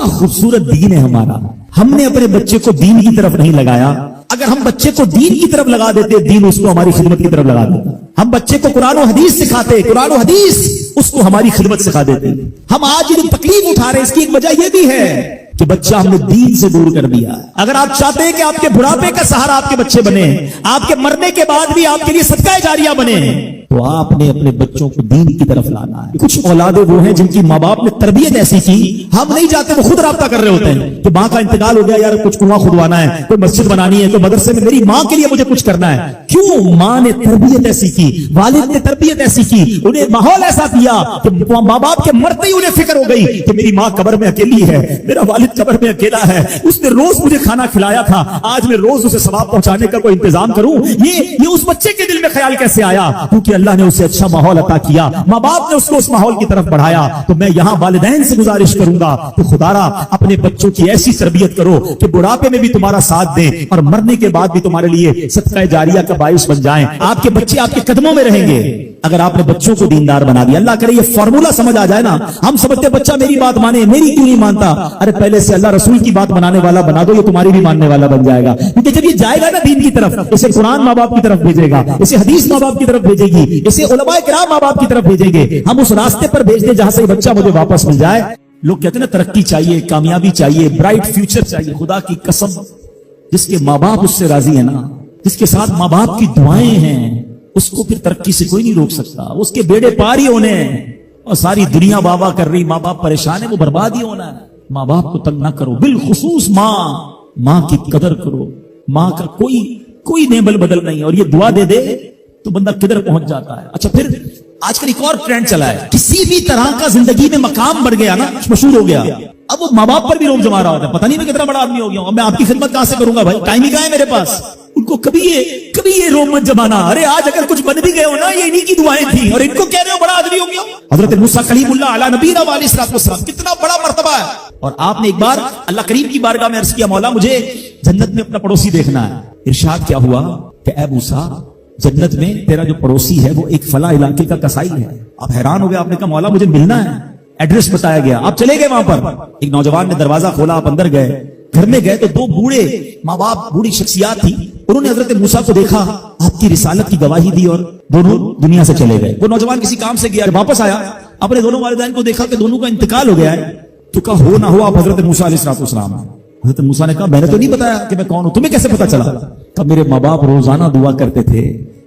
کیا خوبصورت دین ہے ہمارا. ہم نے اپنے بچے کو دین کی طرف نہیں لگایا. اگر ہم بچے کو دین کی طرف لگا دیتے, دین اس کو ہماری خدمت کی طرف لگا دیتا. ہم بچے کو قرآن و حدیث سکھاتے, قرآن و حدیث اس کو ہماری خدمت سکھا دیتے. ہم آج جو تکلیف اٹھا رہے ہیں اس کی ایک وجہ یہ بھی ہے کہ بچہ ہم نے دین سے دور کر دیا. اگر آپ چاہتے ہیں کہ آپ کے بڑھاپے کا سہارا آپ کے بچے بنے, آپ کے مرنے کے بعد بھی آپ کے لیے صدقہ جاریہ بنے, تو آپ نے اپنے بچوں کو دین کی طرف لانا ہے. کچھ اولادیں وہ ہیں جن کی ماں باپ نے تربیت ایسی کی, ہم نہیں چاہتے, وہ خود رابطہ کر رہے ہوتے ہیں کہ ماں کا انتقال ہو گیا, یار کچھ کنواں کھدوانا ہے, کوئی مسجد بنانی ہے, کوئی مدرسے میں میری ماں کے لیے مجھے کچھ کرنا ہے. کیوں؟ ماں نے تربیت ایسی کی, والد نے تربیت ایسی کی, انہیں ماحول ایسا دیا کہ ماں باپ کے مرتے ہی انہیں فکر ہو گئی کہ میری ماں قبر میں اکیلی ہے, میرا والد قبر میں اکیلا ہے, اس نے روز مجھے کھانا کھلایا تھا, آج میں روز اسے ثواب پہنچانے کا کوئی انتظام کروں. یہ اس بچے کے دل میں خیال کیسے آیا؟ کیونکہ اللہ نے اسے اچھا ماحول عطا کیا, ماں باپ نے اس کو اس ماحول کی طرف بڑھایا. تو میں یہاں والدین سے گزارش کروں گا کہ خدارا اپنے بچوں کی ایسی تربیت کرو کہ بڑھاپے میں بھی تمہارا ساتھ دیں اور مرنے کے بعد بھی تمہارے لیے صدقہ جاریہ کا باعث بن جائیں. آپ کے بچے آپ کے قدموں میں رہیں گے اگر آپ نے بچوں کو دیندار بنا دیا. اللہ کرے یہ فارمولا سمجھ آ جائے نا. ہم سمجھتے بچہ میری بات مانے, میری کیوں نہیں مانتا؟ ارے پہلے سے اللہ رسول کی بات منانے والا بنا دو, یہ تمہاری بھی ماننے والا بن جائے گا. کیونکہ جب یہ جائے گا نا دین کی طرف, اسے قرآن ماں باپ کی طرف بھیجے گا, اسے حدیث ماں باپ کی طرف بھیجے گی, اسے علماء کرام ماں باپ کی طرف بھیجیں گے. ہم اس راستے پر بھیج دیں جہاں سے بچہ مجھے واپس مل جائے. لوگ کہتے ہیں نا ترقی چاہیے, کامیابی چاہیے, برائٹ فیوچر چاہیے. خدا کی قسم, جس کے ماں باپ اس سے راضی ہے نا, جس کے ساتھ ماں باپ کی دعائیں ہیں, اس کو پھر ترقی سے کوئی نہیں روک سکتا. اس کے بیڑے پار ہی ہونے ہیں, اور ساری دنیا واہ واہ کر رہی, ماں باپ پریشان ہے, وہ برباد ہی ہونا ہے. ماں باپ کو تنگ نہ کرو, بالخصوص ماں کی قدر کرو. ماں کا کوئی نیبل بدل نہیں ہے, اور یہ دعا دے دے تو بندہ کدھر پہنچ جاتا ہے. اچھا پھر آج کل ایک اور ٹرینڈ چلا ہے, کسی بھی طرح کا زندگی میں مقام بڑھ گیا نا, مشہور ہو گیا, اب وہ ماں باپ پر بھی روب جما رہا ہوتا ہے. پتہ نہیں میں کتنا بڑا آدمی ہو گیا ہوں, اب میں آپ کی خدمت کہاں سے کروں گا بھائی, ٹائم ہی کہاں ہے میرے پاس. ان کو کبھی یہ روب مت جمانا. ارے آج اگر کچھ بن بھی گئے ہو نا, یہ انہی کی دعائیں تھیں, اور ان کو کہہ رہے ہو بڑا آدمی ہو گیا. حضرت موسیٰ کلیم اللہ علی نبینا علیہ الصلوۃ والسلام, کتنا بڑا مرتبہ ہے. اور آپ نے ایک بار اللہ کریم کی بارگاہ میں عرض کیا, مولا مجھے جنت میں اپنا پڑوسی دیکھنا ہے. ارشاد کیا ہوا کہ اے موسیٰ, جنت میں تیرا جو پڑوسی ہے وہ ایک فلاں علاقے کا کسائی ہے. آپ حیران ہو گئے, آپ نے کہا مولا مجھے ملنا ہے. ایڈریس بتایا گیا, آپ چلے گئے وہاں پر. ایک نوجوان نے دروازہ کھولا, آپ اندر گئے. گھر میں گئے تو دو بوڑھے ماں باپ, بوڑھی شخصیات تھی, انہوں نے حضرت موسیٰ کو دیکھا, آپ کی رسالت کی گواہی دی, اور دونوں دنیا سے چلے گئے. وہ نوجوان کسی کام سے گیا, واپس آیا, اپنے دونوں والدین کو دیکھا کہ دونوں کا انتقال ہو گیا ہے. تو کہا ہو نہ ہو آپ حضرت موسیٰ علیہ السلام. حضرت موسیٰ نے کہا میں نے تو نہیں بتایا کہ میں کون ہوں, تمہیں کیسے پتا چلا؟ تب میرے ماں باپ روزانہ دعا کرتے تھے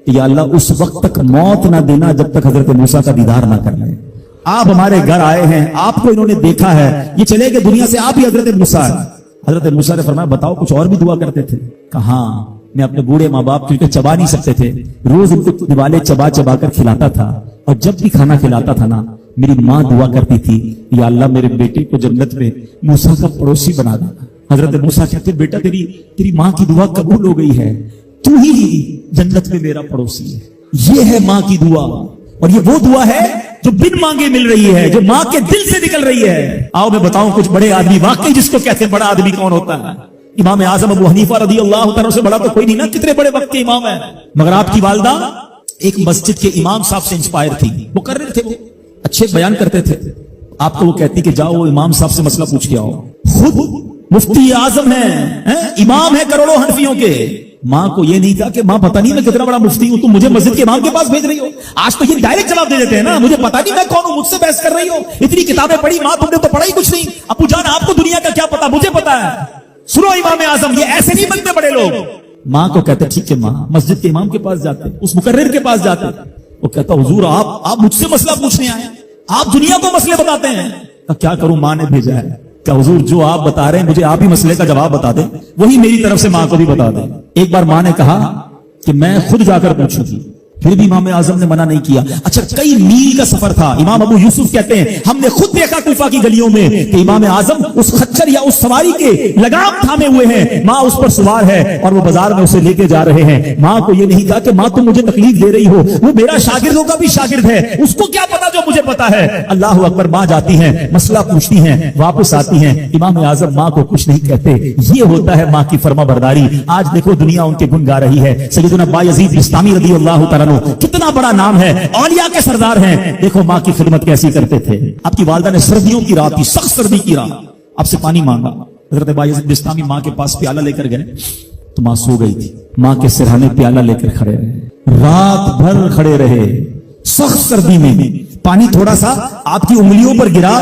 کہ یا اللہ اس وقت تک موت نہ دینا جب تک حضرت موسیٰ کا دیدار نہ کر لیں. آپ ہمارے گھر آئے ہیں, آپ کو انہوں نے دیکھا ہے, یہ چلے گئے دنیا سے, آپ ہی حضرت موسیٰ. حضرت موسیٰ نے فرمایا بتاؤ کچھ اور بھی دعا کرتے تھے؟ کہاں, میں اپنے بوڑھے ماں باپ کیونکہ چبا نہیں سکتے تھے, روز ان کو دیوالے چبا چبا کر کھلاتا تھا, اور جب بھی کھانا کھلاتا تھا نا, میری ماں دعا کرتی تھی یا اللہ میرے بیٹے کو جنت میں موسیٰ کا پڑوسی بنا دینا. حضرت موسیٰ کہتے بیٹا تیری ماں کی دعا قبول ہو گئی ہے, تو ہی جنت میں میرا پڑوسی ہے. یہ ہے ماں کی دعا, اور یہ وہ دعا ہے جو بن مانگے مل رہی ہے, جو ماں کے دل سے نکل رہی ہے. آؤ میں بتاؤں کچھ بڑے آدمی, واقعی جس کو کہتے ہیں بڑا آدمی کون ہوتا ہے. امام اعظم ابو حنیفہ رضی اللہ تعالیٰ سے بڑا تو کوئی نہیں نا, کتنے بڑے وقت کے امام ہیں. مگر آپ کی والدہ ایک مسجد کے امام صاحب سے انسپائر تھی, مقرر تھے, وہ اچھے بیان کرتے تھے. آپ کو وہ کہتی کہ جاؤ وہ امام صاحب سے مسئلہ پوچھ کے آؤ. خود مفتی اعظم ہیں, امام ہے کروڑوں حنفیوں کے. ماں کو یہ نہیں تھا کہ ماں پتہ نہیں میں کتنا بڑا مفتی ہوں, تم مجھے مسجد کے امام کے پاس بھیج رہی ہو. آج تو یہ ڈائریکٹ جواب دے دیتے ہیں نا, مجھے پتہ نہیں میں کون ہوں, مجھ سے بحث کر رہی ہو, اتنی کتابیں پڑھی, ماں تم نے تو پڑھا ہی کچھ نہیں. ابو جان آپ کو دنیا کا کیا پتا, مجھے پتا ہے. سنو امام اعظم, یہ ایسے نہیں بنتے بڑے لوگ. ماں کو کہتے ٹھیک ہے ماں, مسجد کے امام کے پاس جاتے, اس مقرر کے پاس جاتے. وہ کہتا حضور آپ مجھ سے مسئلہ پوچھنے آئے, آپ دنیا کو مسئلے بتاتے ہیں. کیا کروں, ماں نے بھیجا ہے. کہ حضور جو آپ بتا رہے ہیں مجھے آپ ہی مسئلے کا جواب بتا دیں, وہی میری طرف سے ماں کو بھی بتا دیں. ایک بار ماں نے کہا کہ میں خود جا کر پوچھوں گی, پھر بھی امام اعظم نے منع نہیں کیا. اچھا کئی میل کا سفر تھا. امام ابو یوسف کہتے ہیں ہم نے خود دیکھا کوفہ کی گلیوں میں کہ امام اعظم اس خچر یا اس سواری کے لگام تھامے ہوئے ہیں, ماں اس پر سوار ہے اور وہ بازار میں اسے لے کے جا رہے ہیں. ماں کو یہ نہیں کہا کہ ماں تم مجھے تکلیف دے رہی ہو, وہ میرا شاگردوں کا بھی شاگرد ہے, اس کو کیا پتا جو مجھے پتا ہے. اللہ اکبر. ماں جاتی ہیں, مسئلہ پوچھتی ہیں, واپس آتی ہیں. امام اعظم ماں کو کچھ نہیں کہتے. یہ ہوتا ہے ماں کی فرما برداری. آج دیکھو دنیا ان کے گن گا رہی ہے. سیدنا بایزید بستامی رضی اللہ تعالیٰ عنہ کتنا بڑا نام ہے, اولیاء کے سردار ہیں. دیکھو ماں کی خدمت کیسی کرتے تھے. آپ کی والدہ نے سردیوں کی رات تھی, سخت سردی کی رات, आपसे पानी मांगा। हजरत बायजीद बिस्तामी माँ के पास प्याला लेकर गए तो माँ सो गई थी। माँ के सिरहाने प्याला लेकर खड़े रहे, रात भर खड़े रहे, सख्त सर्दी में। पानी थोड़ा सा आपकी उंगलियों पर गिरा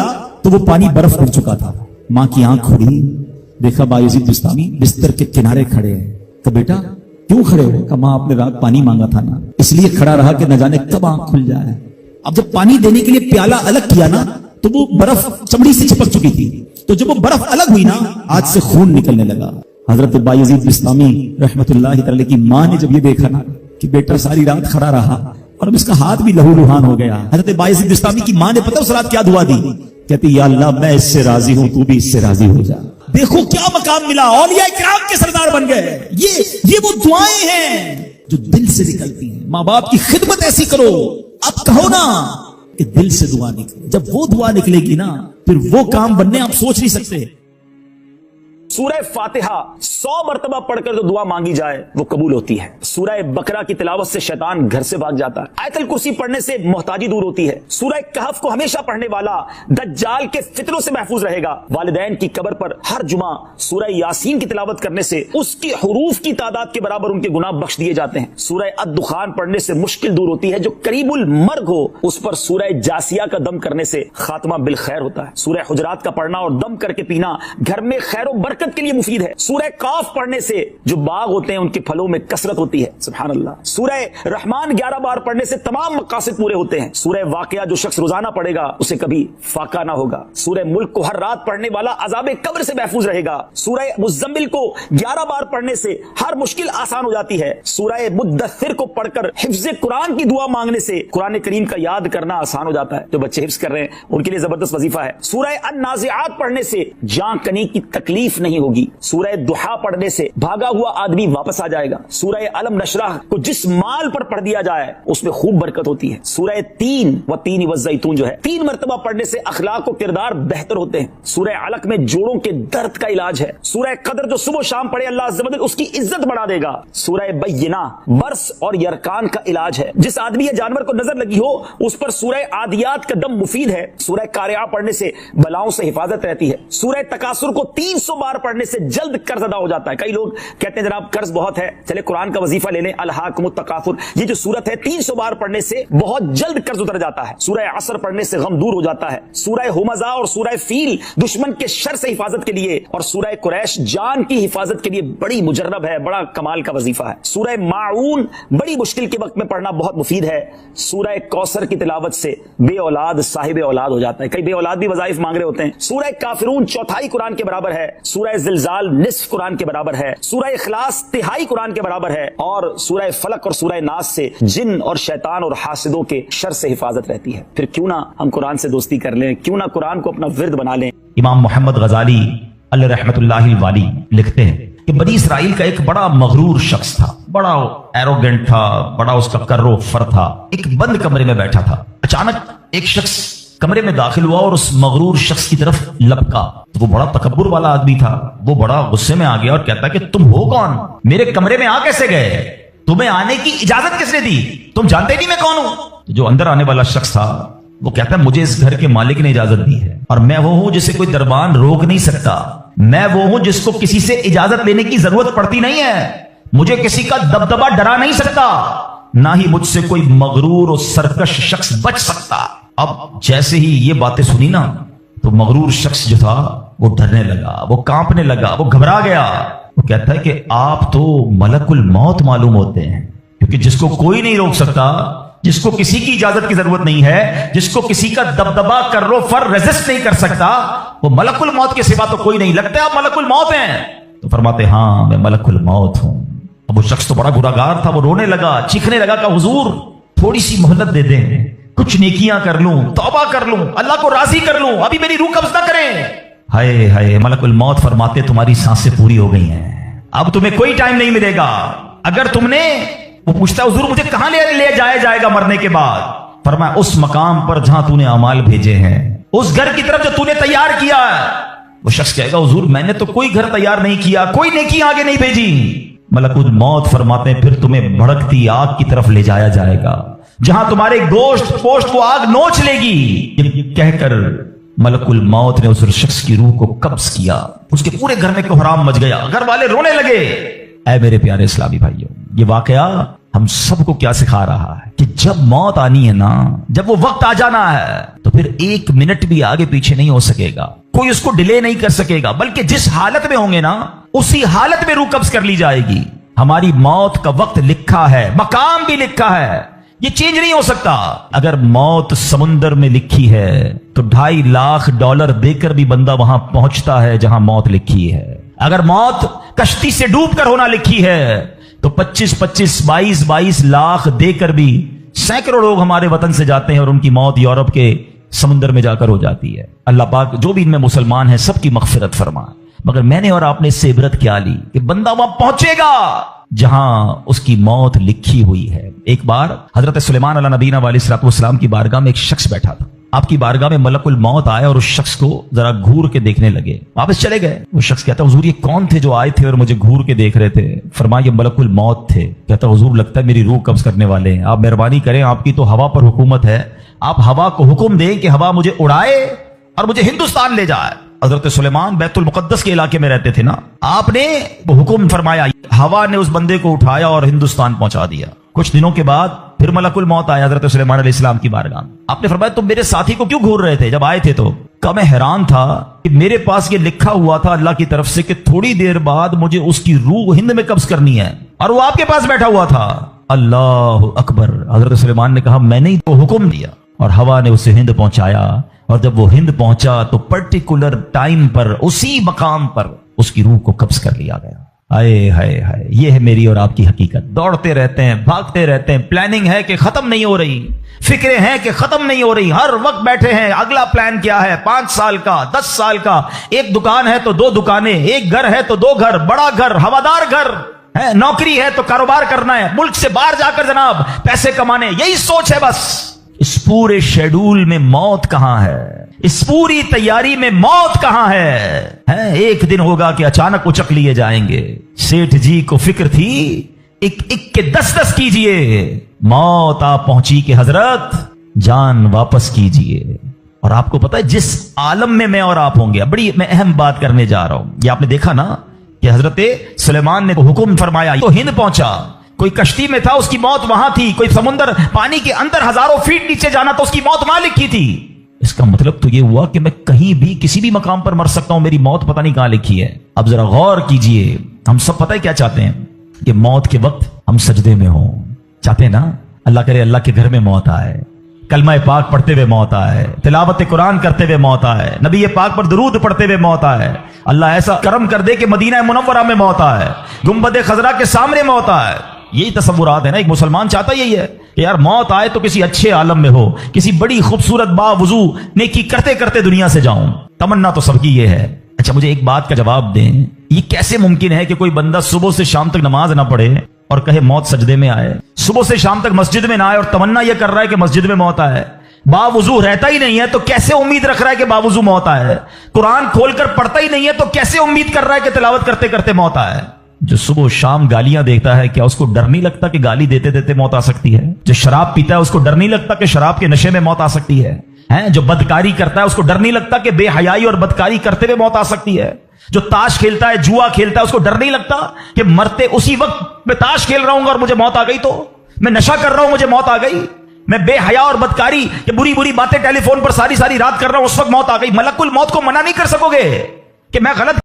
तो वो पानी बर्फ बन चुका था। माँ की आंख खुली, देखा बायजीद बिस्तामी बिस्तर के किनारे खड़े हैं। तो बेटा क्यों खड़े हो? कहा माँ आपने रात पानी मांगा था ना, इसलिए खड़ा रहा कि न जाने कब आंख खुल जाए। अब जब पानी देने के लिए प्याला अलग किया ना तो वो बर्फ चमड़ी से चिपक चुकी थी। तो जब वो बर्फ अलग हुई ना, आज से खून निकलने लगा। हजरत बायजीद बिस्तामी रहमतुल्लाहि अलैह की माँ ने जब ये देखा ना कि बेटा सारी रात खड़ा रहा और अब इसका हाथ भी लहूलुहान हो गया, हजरत बायजीद बिस्तामी की माँ ने पता उस रात क्या दुआ दी? कहती या अल्लाह मैं इससे राजी हूं, तू भी इससे राजी हो जा। देखो क्या मकाम मिला, औलिया इकराम के सरदार बन गए। ये वो दुआएं हैं जो दिल से निकलती हैं। माँ बाप की खिदमत ऐसी करो, अब कहो ना कि दिल से दुआ निकले। जब वो दुआ निकलेगी ना फिर वो काम बनने आप सोच नहीं सकते। सूरह फातिहा 100 मरतबा पढ़कर जो दुआ मांगी जाए वो कबूल होती है। सूरह बकरा की तिलावत से शैतान घर से भाग जाता है। आयतल कुर्सी पढ़ने से मोहताजी दूर होती है। सूरह कहफ को हमेशा पढ़ने वाला दज्जाल के फितनों से महफूज रहेगा। वालिदैन की कब्र पर हर जुमा सूरह यासीन की तिलावत करने से उसकी हुरूफ की तादाद के बराबर उनके गुनाह बख्श दिए जाते हैं। सूरह अद-दुखान पढ़ने से मुश्किल दूर होती है। जो करीबुल मर्ग हो उस पर सूरह जासिया का दम करने से खात्मा बिल खैर होता है। सूरह हुजरात का पढ़ना और दम करके पीना घर में खैर और बरकत के लिए मुफीद है। सूरह काफ पढ़ने से जो बाग होते हैं उनके फलों में कसरत होती है। सुभान अल्लाह। सूरह रहमान 11 बार पढ़ने से तमाम मकासद पूरे होते हैं। सूरह वाक़िया जो शख्स रोजाना पढ़ेगा उसे कभी फाका ना होगा। सूरह मुल्क को हर रात पढ़ने वाला अज़ाब कब्र से महफूज रहेगा। सूरह मुज़्ज़म्मिल को 11 बार पढ़ने से हर मुश्किल आसान हो जाती है। सूरह मुद्दस्सिर को पढ़कर हिफ्ज़ कुरान की दुआ मांगने से कुरान करीम का याद करना आसान हो जाता है। जो बच्चे हिफ्ज़ कर रहे हैं उनके लिए जबरदस्त वजीफा है। सूरह अन-नाज़िआत पढ़ने से जान कनी की तकलीफ नहीं होगी। सूरह दुहा पढ़ने से भागा हुआ आदमी वापस आ जाएगा। सूरह अलम नशरह को जिस माल पर पढ़ दिया जाए उसमें खूब बरकत होती है। सूरह तीन व ज़ैतून जो है 3 मरतबा पढ़ने से अखलाक और किरदार बेहतर होते हैं। सूरह अलक में जोड़ों के दर्द का इलाज है। सूरह कदर जो सुबह शाम पढ़े अल्लाह अज़्ज़ व जल उसकी इज्जत बढ़ा देगा। सूरह बय्यिना बर्स और यरकान का इलाज है। जिस आदमी या जानवर को नजर लगी हो उस पर सूरह आदियात का दम मुफीद है। सूरह कारिया पढ़ने से बलाओं से हिफाजत रहती है। सूरह तकासुर को 300 बार पढ़ने से जल्द कर्ज अदा हो जाता है। कई लोग कहते हैं जनाब कर्ज बहुत है, चले कुरान का वजीफा ले लें, अलहाकुमुत तकासुर। ये जो सूरत है 300 बार पढ़ने से बहुत जल्द कर्ज उतर जाता है। सूरह असर पढ़ने से गम दूर हो जाता है। सूरह हुमज़ा और सूरह फील दुश्मन के शर से हिफाजत के लिए और सूरह कुरैश जान की हिफाजत के लिए बड़ी मुजर्रब है, बड़ा कमाल का वजीफा है। सूरह माऊन बड़ी मुश्किल के वक्त में पढ़ना बहुत मुफीद है। सूरह कौसर की तिलावत से बे औलाद साहिब औलाद हो जाता है। कई बे औलाद भी वज़ाइफ मांग रहे होते हैं। सूरह काफिरून चौथाई कुरान के बराबर है। सूरह ज़िलज़ाल निस्फ कुरान के बराबर है। सूरह इखलास तिहाई कुरान के बराबर है। और सूरह फलक और सूरह नास से जिन और शैतान और हासिदों के शर से हिफाजत रहती है। फिर क्यों ना हम कुरान से दोस्ती कर लें, क्यों ना कुरान को अपना विर्द बना लें। इमाम मोहम्मद गजाली अलैहि रहमतुल्लाहि वाली लिखते हैं कि बनी इसराइल का एक बड़ा मगरूर शख्स था, बड़ा एरोगेंट था, बड़ा उसका कर्रो फर था। एक बंद कमरे में बैठा था। अचानक एक शख्स कमरे में दाखिल हुआ और उस मगरूर शख्स की तरफ लपका। तो वो बड़ा तकब्बुर वाला आदमी था। वो बड़ा गुस्से में आ गया और कहता कि तुम हो कौन? मेरे कमरे में आ कैसे गए? तुम्हें आने की इजाजत किसने दी? तुम जानते नहीं मैं कौन हूं? तो जो अंदर आने वाला शख्स था वो कहता है मुझे इस घर के मालिक ने इजाजत दी है और मैं वो हूं जिसे कोई दरबान रोक नहीं सकता। मैं वो हूं जिसको किसी से इजाजत लेने की जरूरत पड़ती नहीं है। मुझे किसी का दबदबा डरा नहीं सकता, ना ही मुझसे कोई मगरूर और सरकश शख्स बच सकता। अब जैसे ही ये बातें सुनी ना तो मगरूर शख्स जो था वो डरने लगा, वो कांपने लगा, वो घबरा गया। वो कहता है कि आप तो मलकुल मौत मालूम होते हैं, क्योंकि जिसको कोई नहीं रोक सकता, जिसको किसी की इजाजत की जरूरत नहीं है, जिसको किसी का दबदबा कर्रो फर रेजिस्ट नहीं कर सकता, वो मलकुल मौत के सिवा तो कोई नहीं। लगता है आप मलकुल मौत हैं? तो फरमाते हाँ मैं मलकुल मौत हूं। अब वो शख्स तो बड़ा गुनाहगार था। वो रोने लगा, चीखने लगा कि हुजूर थोड़ी सी मोहलत दे दें, कुछ नेकियां कर लूं, तौबा कर लूं, अल्लाह को राजी कर लूं, अभी मेरी रूह कब्ज ना करें। हाय हाय, मलकुल मौत फरमाते तुम्हारी सांसें पूरी हो गई हैं, अब तुम्हें कोई टाइम नहीं मिलेगा। अगर तुमने, वो पूछता है हुजूर मुझे कहां ले जाया जाएगा मरने के बाद? फरमाया उस मकाम पर जहां तूने अमाल भेजे हैं, उस घर की तरफ जो तूने तैयार किया है। वो शख्स कहेगा हुजूर मैंने तो कोई घर तैयार नहीं किया, कोई नेकी आगे नहीं भेजी। मलकुल मौत फरमाते हैं फिर तुम्हें भड़कती आग की तरफ ले जाया जाएगा, जहां तुम्हारे गोश्त पोश्त वो आग नोच लेगी। कहकर मलकुल मौत ने उस शख्स की रूह को कब्ज किया, उसके पूरे घर में कोहराम मच गया, घर वाले रोने लगे। ऐ मेरे प्यारे इस्लामी भाइयों, ये वाकया हम सबको क्या सिखा रहा है कि जब मौत आनी है ना, जब वो वक्त आ जाना है, तो फिर एक मिनट भी आगे पीछे नहीं हो सकेगा, कोई उसको डिले नहीं कर सकेगा, बल्कि जिस हालत में होंगे ना उसी हालत में रूह कब्ज कर ली जाएगी। हमारी मौत का वक्त लिखा है, मकाम भी लिखा है, ये चेंज नहीं हो सकता। अगर मौत समुंदर में लिखी है तो $2.5 लाख देकर भी बंदा वहां पहुंचता है जहां मौत लिखी है। अगर मौत कश्ती से डूबकर होना लिखी है तो 25-25, 22-22 लाख देकर भी सैकड़ों लोग हमारे वतन से जाते हैं और उनकी मौत यूरोप के समुंदर में जाकर हो जाती है। अल्लाह पाक जो भी इनमें मुसलमान हैं सबकी मगफिरत फरमा। मगर मैंने और आपने इससे इबरत क्या ली कि बंदा वहां पहुंचेगा जहां उसकी मौत लिखी हुई है। एक बार हजरत सुलेमान अला नबीना वालेस्सलाम की बारगाह में एक शख्स बैठा था। आपकी बारगाह में मलकुल मौत आया और उस शख्स को जरा घूर के देखने लगे, वापस चले गए। वो शख्स कहता, हुजूर ये कौन थे जो आए थे और मुझे घूर के देख रहे थे? फरमाया, ये मलकुल मौत थे। कहता, हुजूर लगता है मेरी रूह कब्ज करने वाले हैं, आप मेहरबानी करें, आपकी तो हवा पर हुकूमत है, आप हवा को हुक्म दें कि हवा मुझे उड़ाए और मुझे हिंदुस्तान ले जाए। हजरत सुलेमान बैतुल मुकद्दस के इलाके में रहते थे ना, आपने हुक्म फरमाया, हवा ने उस बंदे को उठाया और हिंदुस्तान पहुंचा दिया। कुछ दिनों के बाद फिर मलकुल मौत आया हजरत सुलेमान अलैहिस्सलाम की बारगाह। आपने फरमाया, तुम मेरे साथी को क्यों घूर रहे थे जब आए थे? तो कहा, मैं हैरान था कि मेरे पास ये लिखा हुआ था अल्लाह की तरफ से कि थोड़ी देर बाद मुझे उसकी रूह हिंद में कब्ज करनी है, और वो आपके पास बैठा हुआ था। अल्लाह अकबर। हजरत सुलेमान ने कहा, मैंने ही तो हुक्म दिया और हवा ने उसे हिंद पहुंचाया, और जब वो हिंद पहुंचा तो पर्टिकुलर टाइम पर उसी मकाम पर उसकी रूह को कब्ज कर लिया गया। हाय हाय हाय, ये है मेरी और आपकी हकीकत। दौड़ते रहते हैं, भागते रहते हैं, प्लानिंग है कि खत्म नहीं हो रही, फिक्रें हैं कि खत्म नहीं हो रही, हर वक्त बैठे हैं अगला प्लान क्या है, 5 साल का, 10 साल का। एक दुकान है तो 2 दुकानें, एक घर है तो 2 घर, बड़ा घर, हवादार घर है, नौकरी है तो कारोबार करना है, मुल्क से बाहर जाकर जनाब पैसे कमाने, यही सोच है बस। इस पूरे शेड्यूल में मौत कहां है? इस पूरी तैयारी में मौत कहां है? एक दिन होगा कि अचानक उचक लिए जाएंगे। सेठ जी को फिक्र थी, एक एक के 10-10 कीजिए, मौत आ पहुंची कि हजरत जान वापस कीजिए। और आपको पता है जिस आलम में मैं और आप होंगे, बड़ी मैं अहम बात करने जा रहा हूं। ये आपने देखा ना कि हजरत सुलेमान ने हुक्म फरमाया तो हिंद पहुंचा, कोई कश्ती में था उसकी मौत वहां थी, कोई समुद्र पानी के अंदर हजारों फीट नीचे जाना तो उसकी मौत वहां लिखी थी। इसका मतलब तो ये हुआ कि मैं कहीं भी किसी भी मकाम पर मर सकता हूं, मेरी मौत पता नहीं कहां लिखी है। अब जरा गौर कीजिए, हम सब पता है क्या चाहते हैं कि मौत के वक्त हम सजदे में हों, चाहते हैं ना? अल्लाह करे अल्लाह के घर में मौत आए, कलमा पाक पढ़ते हुए मौत आए, तिलावत कुरान करते हुए मौत आए, नबी पाक पर दुरूद पढ़ते हुए मौत आए। अल्लाह ऐसा करम कर दे कि मदीना मुनव्वरा में मौत आए, गुंबद खजरा के सामने मौत आए। यही तसव्वुरात है ना, एक मुसलमान चाहता यही है कि यार मौत आए तो किसी अच्छे आलम में हो, किसी बड़ी खूबसूरत बावजू नेकी करते करते दुनिया से जाऊं। तमन्ना तो सबकी ये है। अच्छा, मुझे एक बात का जवाब दें, ये कैसे मुमकिन है कि कोई बंदा सुबह से शाम तक नमाज ना पढ़े और कहे मौत सजदे में आए, सुबह से शाम तक मस्जिद में ना आए और तमन्ना यह कर रहा है कि मस्जिद में मौत आए, बावजू रहता ही नहीं है तो कैसे उम्मीद रख रहा है कि बावजू मौत आए, कुरान खोलकर पढ़ता ही नहीं है तो कैसे उम्मीद कर रहा है कि तिलावत करते करते मौत आए। जो सुबह शाम गालियां देता है, क्या उसको डर नहीं लगता कि गाली देते देते मौत आ सकती है? जो शराब पीता है उसको डर नहीं लगता कि शराब के नशे में मौत आ सकती है? जो बदकारी करता है उसको डर नहीं लगता कि बेहयाई और बदकारी करते हुए मौत आ सकती है? जो ताश खेलता है, जुआ खेलता है, उसको डर नहीं लगता कि मरते उसी वक्त मैं ताश खेल रहा हूं और मुझे मौत आ गई, तो मैं नशा कर रहा हूं मुझे मौत आ गई, मैं बेहया और बदकारी के बुरी बुरी बातें टेलीफोन पर सारी सारी रात कर रहा हूं उस वक्त मौत आ गई। मलकुल मौत को मना नहीं कर सकोगे कि मैं गलत